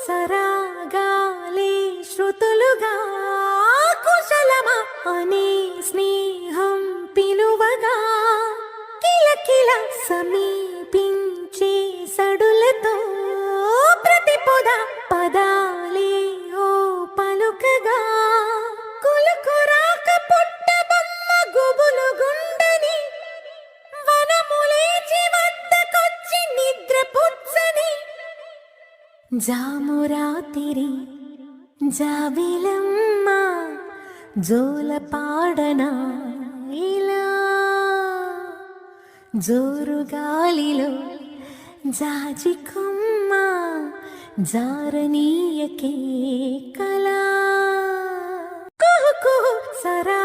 సరాగాలే శృతులుగా కుశలమా అనే స్నేహం పిలువగా కిలకిల సమీపించే సడులతో ప్రతి పదాలే ఓ పలుకగా కులుకురాక పుట్టబొమ్మ గుబులు గుండని వనములేచి వద్దకొచ్చి నిద్ర పుచ్చని జామురాతిరి జాబిలమ్మ జోల పాడనా ఇలా జోరు గాలిలో జాజి కొమ్మ జారనీయకే కళ కుహు కుహు సరా